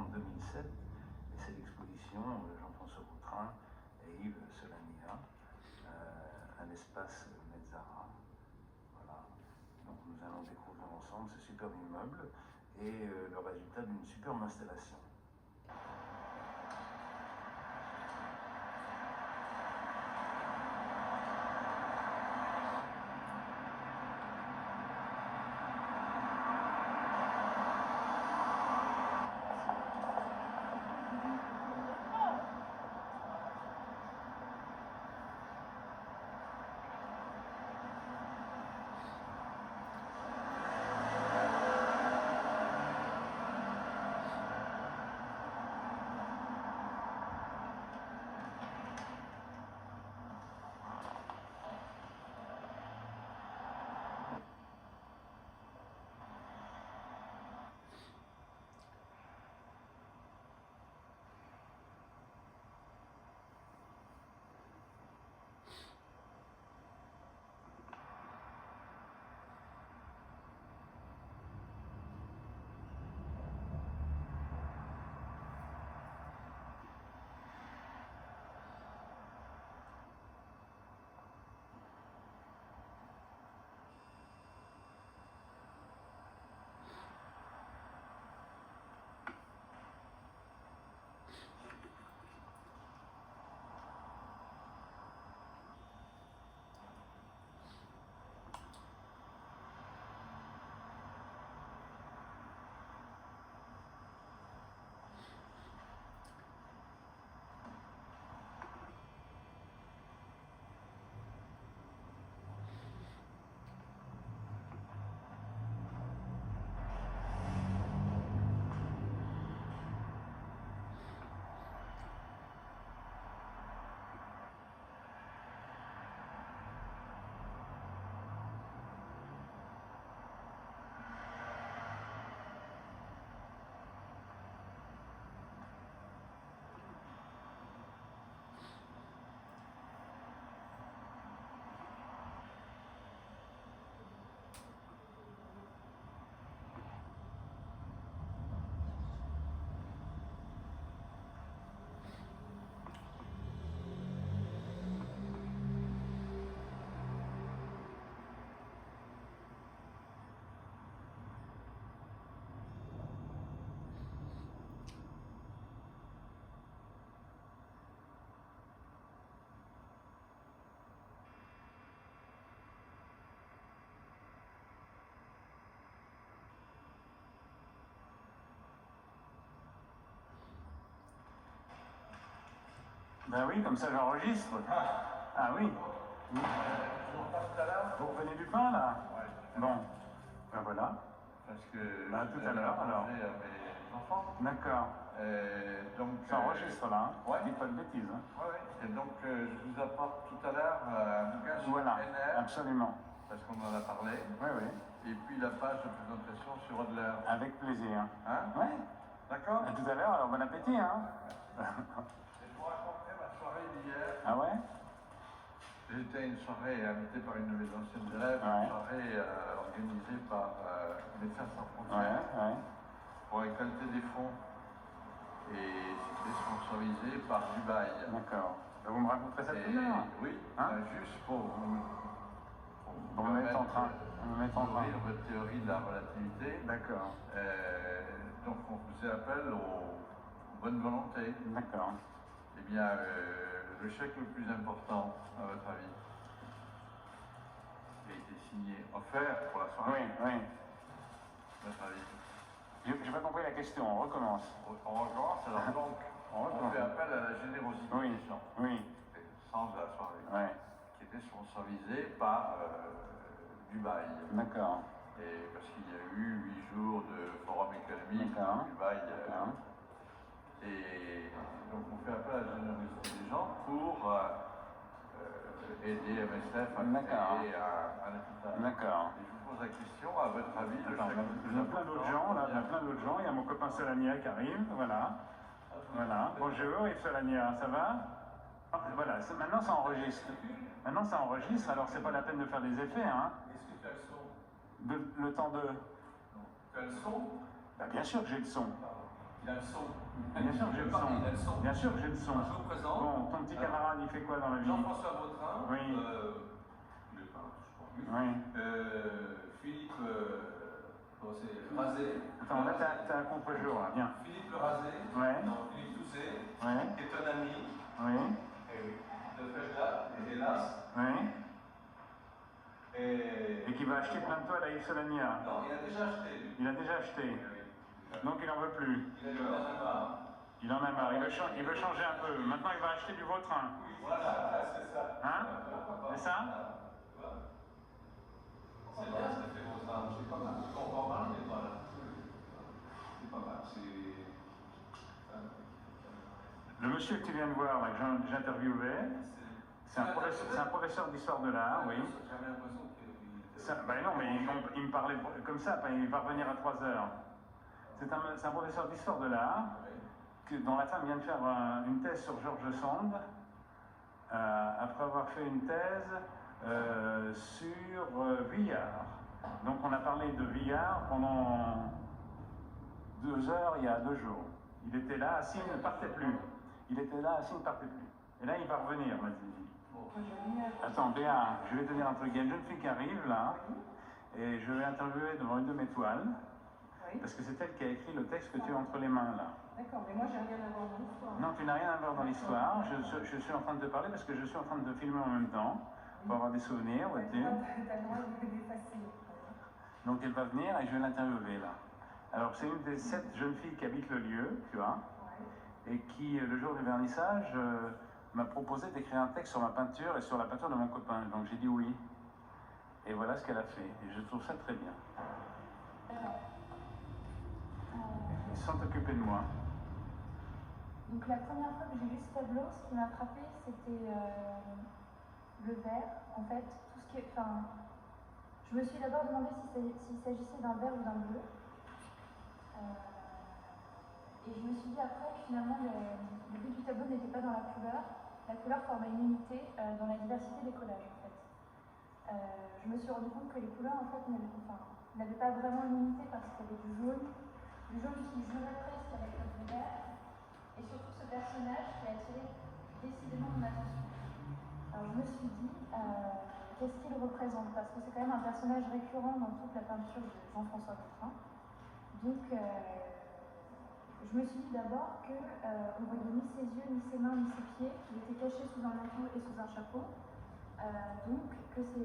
en 2007, et c'est l'exposition Jean-François Vautrin et Yves Solania à l'espace Mezzara. Voilà. Donc nous allons découvrir ensemble ce superbe immeuble et le résultat d'une superbe installation. Ben oui, comme ça j'enregistre. Ah oui. Vous revenez du pain là? Ouais. Bon, ben voilà. Parce que Ben, tout à l'heure alors. À mes enfants. D'accord. Donc ça enregistre là, hein? Ouais. Dites pas de bêtises. Hein? Ouais. Et donc je vous apporte tout à l'heure un bouquin sur voilà, NR. absolument. Parce qu'on en a parlé. Oui, oui. Et puis la page de présentation sur Adler. Avec plaisir. Hein? Oui. D'accord. À tout à l'heure, alors bon appétit. Hein? Je vous raconterai ma soirée d'hier. Ah ouais? J'étais à une soirée invitée par une de mes anciennes élèves, une soirée organisée par Médecins sans frontières pour récolter des fonds. Et c'était sponsorisé par Dubaï. D'accord. Vous me raconterez ça tout à l'heure? Oui, hein? Juste pour vous mettre en train. Ouvrir votre théorie de la relativité. D'accord. Donc on vous appelle aux bonnes volontés. D'accord. Eh bien, le chèque le plus important, à votre avis, qui a été signé, offert pour la soirée. Oui, oui. À votre avis. Je n'ai pas compris la question, on recommence. On recommence, alors donc, on fait appel à la générosité des gens. Oui. C'est le sens de la soirée. Qui était sponsorisé par Dubaï. D'accord. Et parce qu'il y a eu 8 jours de forum économique à Dubaï. Et donc on fait appel à la générosité des gens pour aider MSF à créer un hôpital. D'accord. Et je vous pose la question, à votre avis, il y a plein d'autres gens, là, il y a plein d'autres gens. Il y a mon copain Solania qui arrive, voilà. Voilà. Bonjour Yves Solania, ça va? Voilà, maintenant ça enregistre. Maintenant ça enregistre, alors c'est pas la peine de faire des effets, hein. Est-ce que tu as le son? Le temps de... Tu as le son? Ben, bien sûr que j'ai le son. Il a le son. Bien sûr que j'ai le son. Il a le son. Bien sûr que j'ai le son. Je vous présente. Bon, ton petit camarade, il fait quoi dans la vie? Jean-François Vautrin. Oui. Il est pas, je crois. Oui. Philippe, c'est Rasé. Attends, là, t'as un contre-jour, là. Viens. Philippe Le Rasé. Ouais. Non, Philippe Toussaint. Ouais. Qui est un ami. Oui. Et oui. De Fréjat, hélas. Oui. Et qui va acheter plein de toiles à Yves Solania. Non, il a déjà acheté. Lui. Il a déjà acheté. Oui. Donc il n'en veut plus. Il en a marre. Il en a marre. Il veut changer un peu. Maintenant, il va acheter du Vautrin. Voilà, c'est ça. Hein? C'est ça? C'est bien, ça fait Vautrin. C'est pas mal. On va en parler, mais voilà. C'est pas mal. Le monsieur que tu viens de voir, là, que j'interviewais, c'est un professeur d'histoire de l'art, oui. J'avais l'impression qu'il... Ben non, mais il me parlait comme ça, il va revenir à 3 heures. C'est un professeur d'histoire de l'art, dont la femme vient de faire une thèse sur George Sand, après avoir fait une thèse sur Vuillard. Donc on a parlé de Vuillard pendant 2 heures il y a 2 jours. Il était là, assis, il ne partait plus. Il était là, assis, il ne partait plus. Et là, il va revenir, m'a dit. Attends, Béa, je vais te dire un truc. Il y a une jeune fille qui arrive, là, et je vais interviewer devant une de mes toiles, parce que c'est elle qui a écrit le texte que tu as entre les mains, là. D'accord, mais moi, j'ai rien à voir dans l'histoire. Non, tu n'as rien à voir dans l'histoire. Je suis en train de te parler parce que je suis en train de te filmer en même temps, pour avoir des souvenirs, vois-tu. Donc, elle va venir et je vais l'interviewer, là. Alors, c'est une des 7 jeunes filles qui habitent le lieu, tu vois, et qui, le jour du vernissage, m'a proposé d'écrire un texte sur ma peinture et sur la peinture de mon copain. Donc j'ai dit oui. Et voilà ce qu'elle a fait. Et je trouve ça très bien. Ils se sont occupés de moi. Donc la première fois que j'ai lu ce tableau, ce qui m'a frappé, c'était le vert. En fait, tout ce qui est... Enfin, je me suis d'abord demandé s'il s'agissait d'un vert ou d'un bleu. Et je me suis dit après que finalement le but du tableau n'était pas dans la couleur. La couleur formait une unité dans la diversité des collages en fait. Je me suis rendu compte que les couleurs en fait n'avaient pas vraiment une unité parce qu'il y avait du jaune qui jouait presque avec le vert, et surtout ce personnage qui a attiré décidément mon attention. Alors je me suis dit, qu'est-ce qu'il représente? Parce que c'est quand même un personnage récurrent dans toute la peinture de Jean-François Vautrin. Donc je me suis dit d'abord qu'on ne voyait ni ses yeux, ni ses mains, ni ses pieds, qu'il était caché sous un manteau et sous un chapeau. Donc que ce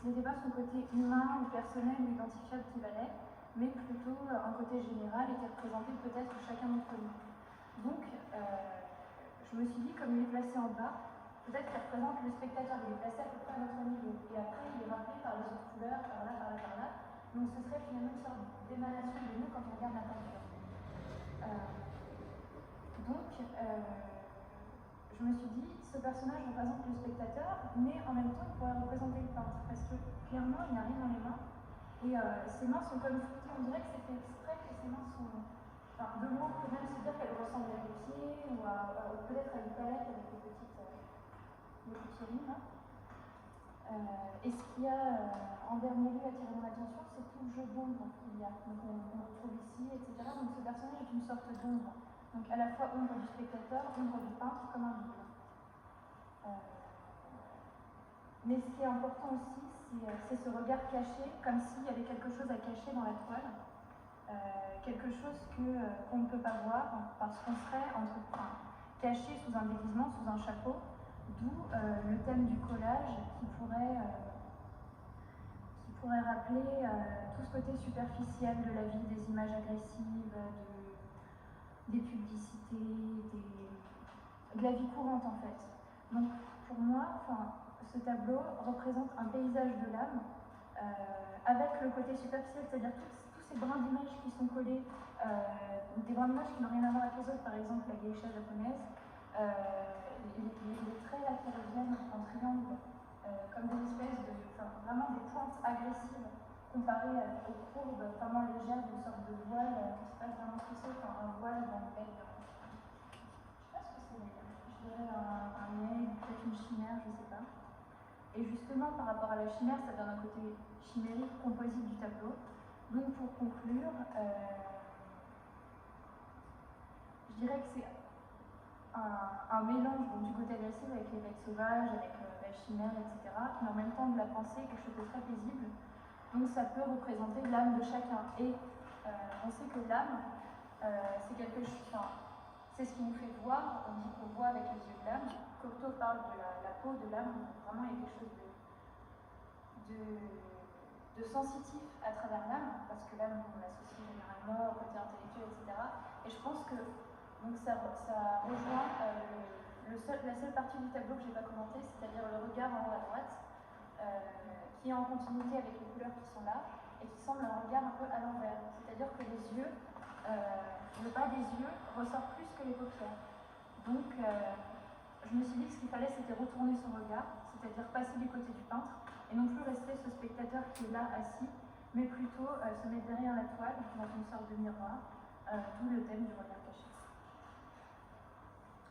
n'était pas son côté humain ou personnel ou identifiable qui valait, mais plutôt un côté général et qui représentait peut-être chacun d'entre nous. Donc je me suis dit, comme il est placé en bas, peut-être qu'il représente le spectateur, il est placé à peu près à notre niveau. Et après il est rappelé par les autres couleurs, par là, par là, par là. Donc ce serait finalement une sorte d'émanation de nous quand on regarde la peinture. Je me suis dit, ce personnage représente le spectateur, mais en même temps, il pourrait représenter le peintre, parce que clairement, il n'a rien dans les mains, et ses mains sont comme flottées. On dirait que c'est fait exprès que ses mains sont... Enfin, de loin, on peut même se dire qu'elles ressemblent à des pieds, ou peut-être à une palette avec des petites lignes, là. Et ce qui a, en dernier lieu, attiré mon attention, c'est tout le jeu d'ombre qu'il y a. Donc on retrouve ici, etc. Donc ce personnage est une sorte d'ombre. Donc à la fois ombre du spectateur, ombre du peintre, comme un double. Mais ce qui est important aussi, c'est ce regard caché, comme s'il y avait quelque chose à cacher dans la toile. Quelque chose qu'on ne peut pas voir, parce qu'on serait caché sous un déguisement, sous un chapeau. D'où le thème du collage qui pourrait rappeler tout ce côté superficiel de la vie, des images agressives, des publicités, de la vie courante en fait. Donc pour moi, ce tableau représente un paysage de l'âme avec le côté superficiel, c'est-à-dire tous ces brins d'images qui sont collés, des brins d'images qui n'ont rien à voir avec les autres, par exemple la geisha japonaise. Les traits là qui reviennent en triangle, comme des espèces vraiment des pointes agressives comparées aux courbes vraiment légères d'une sorte de voile qui se passe vraiment ce que c'est, un voile dans lequel, je sais pas ce que c'est d'ailleurs, je dirais un aigle, peut-être une chimère, je sais pas. Et justement par rapport à la chimère, ça donne un côté chimérique, composite du tableau. Donc pour conclure, je dirais que c'est un mélange donc, du côté agressif avec les bêtes sauvages, avec la chimère, etc., mais en même temps de la pensée, quelque chose de très paisible. Donc ça peut représenter l'âme de chacun. Et on sait que l'âme, c'est quelque chose, c'est ce qui nous fait voir, on dit qu'on voit avec les yeux de l'âme. Cocteau parle de la peau de l'âme, vraiment il y a quelque chose de sensitif à travers l'âme, parce que l'âme, on l'associe généralement au côté intellectuel, etc. Et je pense que donc ça rejoint la seule partie du tableau que je n'ai pas commenté, c'est-à-dire le regard en haut à droite, qui est en continuité avec les couleurs qui sont là, et qui semble un regard un peu à l'envers. C'est-à-dire que les yeux, le bas des yeux ressort plus que les paupières. Donc je me suis dit que ce qu'il fallait, c'était retourner son regard, c'est-à-dire passer du côté du peintre, et non plus rester ce spectateur qui est là assis, mais plutôt se mettre derrière la toile, dans une sorte de miroir, d'où le thème du regard caché.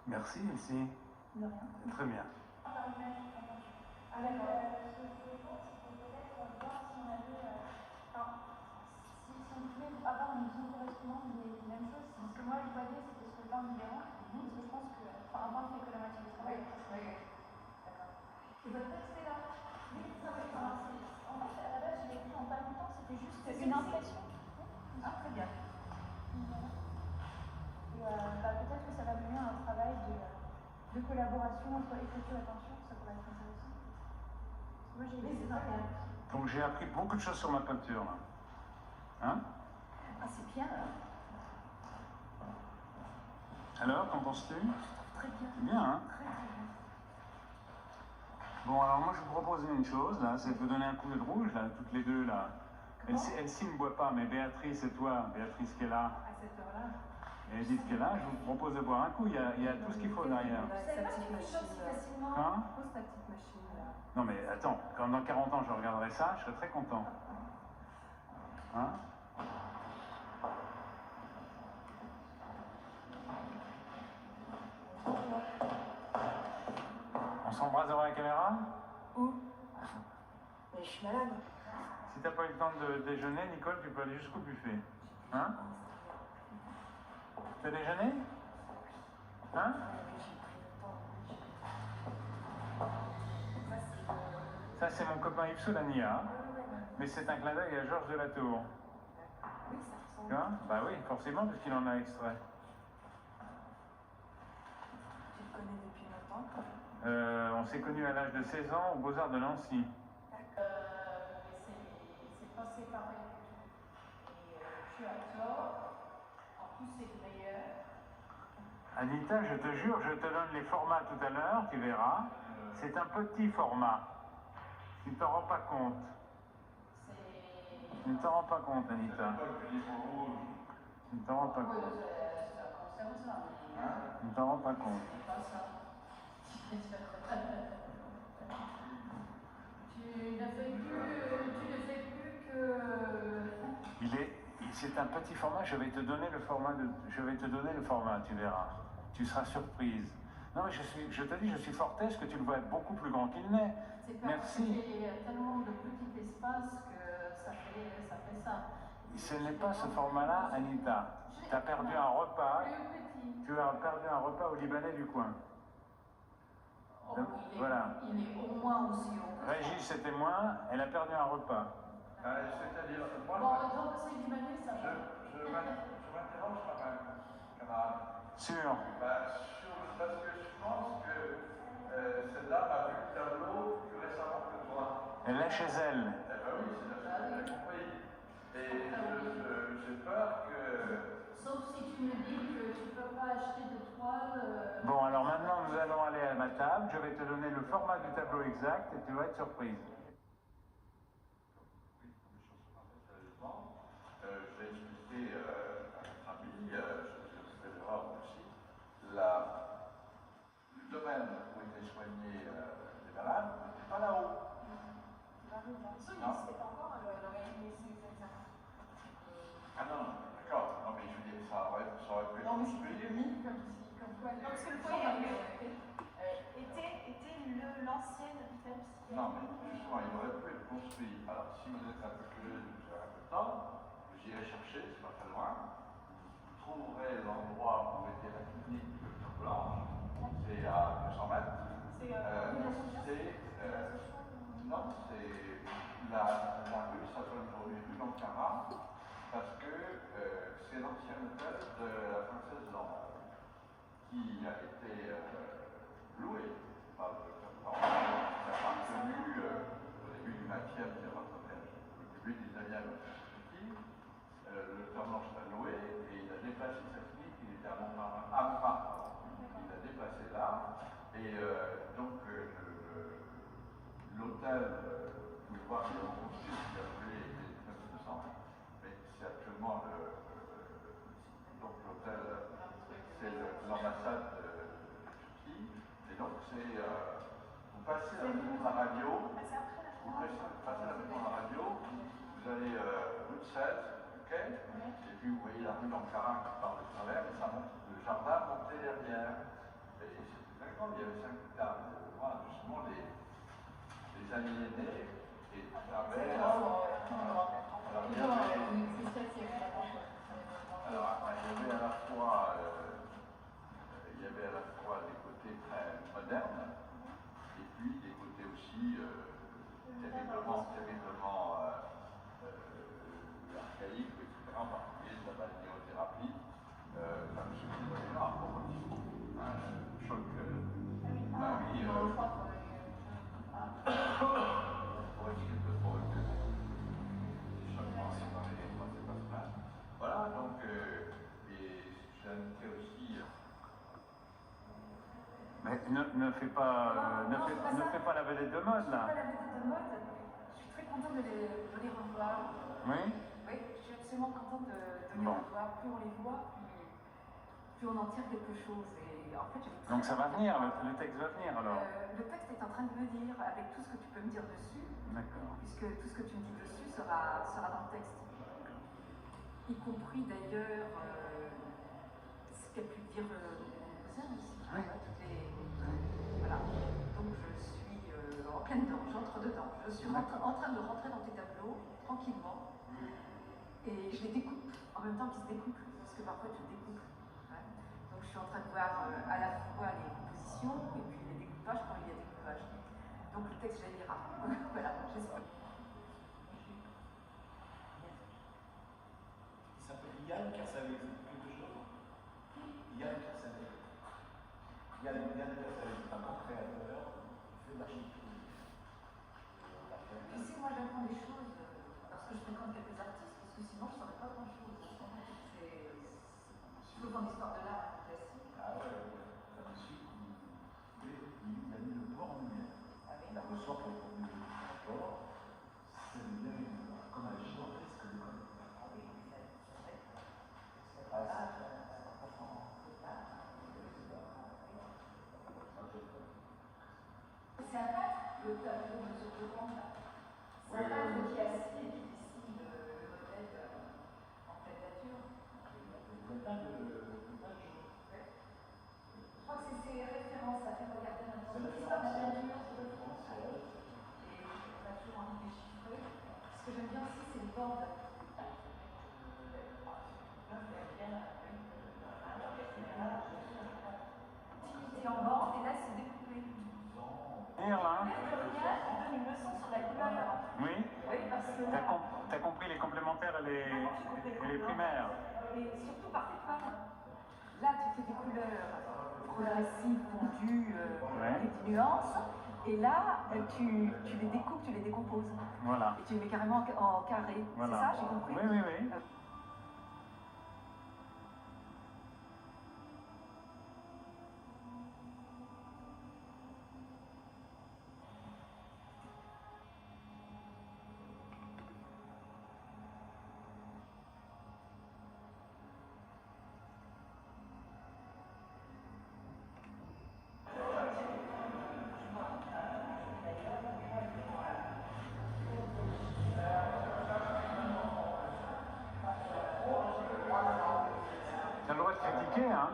Merci, Elsie. De rien. Très bien. Avec ce que je voulais dire, c'était peut-être voir si on avait, si on pouvait avoir une vision correspondante des mêmes choses. Parce que moi, je voyais, c'était sur le plan différent. Parce que je pense que, un point fait que la moitié du travail. Oui. D'accord. Et votre texte est là. Oui, ça va. En fait, à la base, je l'ai écrit en pas longtemps, c'était juste une impression. Ah, très bien. Et peut-être que ça va mener à un travail de collaboration entre écriture et peinture, ça pourrait être intéressant. Moi, j'ai essayé d'intérêt. Donc j'ai appris beaucoup de choses sur ma peinture, là. Hein? Ah, c'est bien, là. Alors, qu'en penses-tu? Très bien. C'est bien, hein? Très, très bien. Bon, alors moi, je vous propose une chose, là, c'est de vous donner un coup de rouge, là, toutes les deux, là. Elsie ne boit pas, mais Béatrice et toi, Béatrice qui est là, À cette heure-là. et Edith qui est là, je vous propose de boire un coup, il y a tout ce qu'il faut derrière. Vous savez pas qu'il fait si facilement. Hein? Pose ta petite machine là. Non mais attends, quand dans 40 ans je regarderai ça, je serai très content. Hein? On s'embrasse devant la caméra? Où? Mais je suis malade. Si t'as pas eu le temps de déjeuner, Nicole, tu peux aller jusqu'au buffet. Hein? T'as déjeuné? Hein? Ça c'est mon copain Yves Solania, mais c'est un clin d'œil à Georges de la Tour. Oui, ça ressemble. Tu vois? Bah oui, forcément, parce qu'il en a extrait. Tu le connais depuis longtemps? On s'est connus à l'âge de 16 ans aux Beaux-Arts de Nancy. C'est pas séparé du tout. Et je suis acteur, en plus c'est le meilleur. Anita, je te jure, je te donne les formats tout à l'heure, tu verras. C'est un petit format. Tu ne t'en rends pas compte. Tu ne t'en rends pas compte, Anita. Tu ne t'en rends pas compte. Tu ne t'en rends pas compte. Tu ne fais plus que... C'est un petit format, je vais te donner le format, tu verras. Tu seras surprise. Non mais je te dis, je suis fort aise que tu le vois beaucoup plus grand qu'il n'est. Merci. Il y a tellement de petit espace que ça fait ça. Ce n'est pas ce format-là, Anita. Tu as perdu un repas. Tu as perdu un repas au Libanais du coin. Oh, voilà. Il est au moins aussi haut. Régis est témoin, elle a perdu un repas. C'est-à-dire, moi, Donc c'est Libanais, ça va. je m'interroge quand même, camarade. Sûr. Parce que je pense que cette dame a vu le tableau plus récemment que toi. Elle est chez elle. Eh ben oui, c'est la j'ai compris. Et j'ai peur que... Sauf si tu me dis que tu ne peux pas acheter de toile. Bon, alors maintenant nous allons aller à ma table. Je vais te donner le format du tableau exact et tu vas être surprise. Je vais expliquer à notre ami, je vais le voir aussi, le domaine où étaient soignés les malades n'était pas là-haut. Non. Ah non, d'accord. Non, mais je veux dire, ça aurait pu être construit. Parce que le foyer était l'ancienne hôpital psychiatrique. Non, mais justement, il aurait pu être construit. Alors, si vous êtes un peu curieux, vous avez un peu de temps, j'irai chercher, c'est pas très loin. trouverez l'endroit où était la clinique de Tour Blanche, c'est à 200 mètres. Non, c'est la rue s'appelle aujourd'hui rue d'Ankara parce que c'est l'ancien hôtel de la princesse Jeanne qui a été loué par le docteur Blanche, qui a appartenu au début du XXe, qui a appartenu au début du XIXe. Le docteur Blanche l'a loué et il a déplacé sa clinique, il était à Montmartre. Il l'a déplacé là et donc l'hôtel, vous pouvez voir, il est reconstruit, il a brûlé les 1900, mais c'est actuellement donc l'hôtel, c'est l'ambassade de Turquie, et donc c'est, vous passez la maison de la radio, vous passez la maison de la radio, vous allez rue de 16, ok, et puis vous voyez la rue d'Ankara qui part de travers, et ça monte, le jardin montait derrière, et c'était très grand, il y avait 5 hectares, voilà, justement les aliénés et avait alors il y avait à la fois des côtés très modernes et puis des côtés aussi terriblement archaïques, etc. En particulier de la balnéothérapie. Ça me suffit de là pour un choc. Voilà, donc, et j'ai indiqué aussi. Mais ne fais pas la vedette de mode là. Je fais pas la vedette de mode. Je suis très contente de les revoir. Oui. Oui, je suis absolument contente de les revoir. Plus on les voit, plus on en tire quelque chose. Et en fait, donc ça va venir, le texte va venir alors. Le texte est en train de venir avec tout ce que tu peux me dire dessus. D'accord. Puisque tout ce que tu me dis dessus sera dans le texte. Y compris d'ailleurs ce qu'a pu dire Rosen aussi. Oui. Voilà. Donc je suis en pleine dedans, j'entre dedans. Je suis en train de rentrer dans tes tableaux tranquillement. Et je les découpe en même temps qu'ils se découpent, parce que parfois tu découpes. Ouais. Donc je suis en train de voir à la fois les compositions et puis les découpages quand il y a découpage. Donc le texte, je le lira. Voilà, j'espère. Il s'appelle Yann Kersavé, quelque chose. Yann Kersavé. Yann Kersavé, c'est un grand créateur, il fait de l'architecture. Tu sais, moi j'apprends des choses parce que je fréquente quelques artistes, parce que sinon je ne saurais pas grand-chose. C'est souvent l'histoire de l'art classique. Ah ouais, la musique, il a mis le corps en lumière. Il a reçu pour les contenus de l'or, ça devient comme un gigantesque décor. Ah oui, c'est vrai. C'est un peintre, le tableau de ce courant là. C'est un peintre qui est assis et qui dessine le modèle en pleine nature. Le teint jaune. Je crois que c'est ses références, ça fait regarder maintenant. C'est l'histoire de la nature. Et on a toujours envie de déchiffrer. Ce que j'aime bien aussi, c'est les bandes. C'est en bande et là c'est découpé. Là. Il donne une leçon sur la couleur. Oui. Oui, parce que t'as compris les complémentaires et les primaires. Et surtout par tes femmes. Là, tu fais des couleurs progressives, fondues, avec des nuances. Et là, tu les découpes, tu les décomposes. Voilà. Et tu les mets carrément en carré. Voilà. C'est ça, j'ai compris? Oui. T'as le droit de critiquer, hein?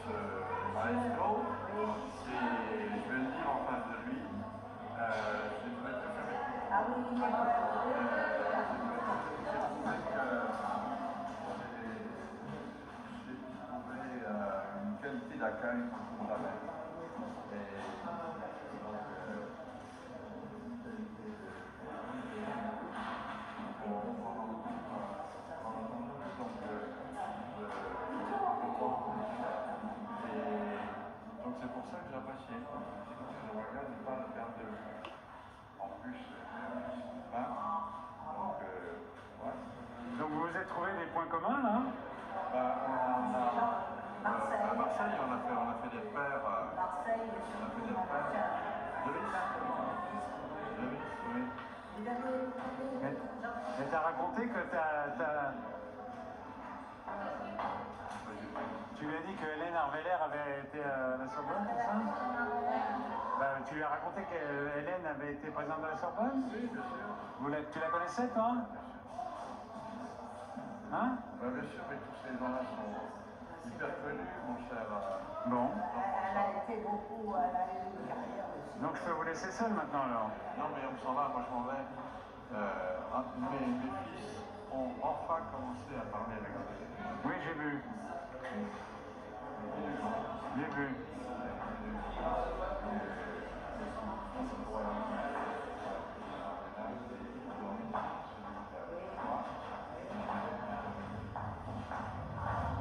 ce maestro, et je vais le dire en face de lui, c'est une bête que Ah oui, il est une qualité d'accueil pour la mer. Donc c'est pour ça que j'apprécie. Je regarde ne pas le perdre de vue. En plus, Donc vous vous êtes trouvé des points communs là? À Marseille, on a fait des paires. Marseille, On a fait des paires. Devis, oui. Mais t'as raconté que tu lui as dit que Hélène Arveller avait été à la Sorbonne, c'est ça? Bah, tu lui as raconté qu'Hélène avait été présente à la Sorbonne? Oui, bien sûr. Tu la connaissais, toi? Hein? Bah, bien sûr, mais tous ces gens-là sont hyper connus, mon cher. Bon. elle a été beaucoup, elle a eu une carrière aussi. Donc je peux vous laisser seul maintenant alors? Non, mais on me s'en va, moi je m'en vais. Mes fils ont enfin commencé à parler avec eux. Oui, j'ai vu. J'ai vu.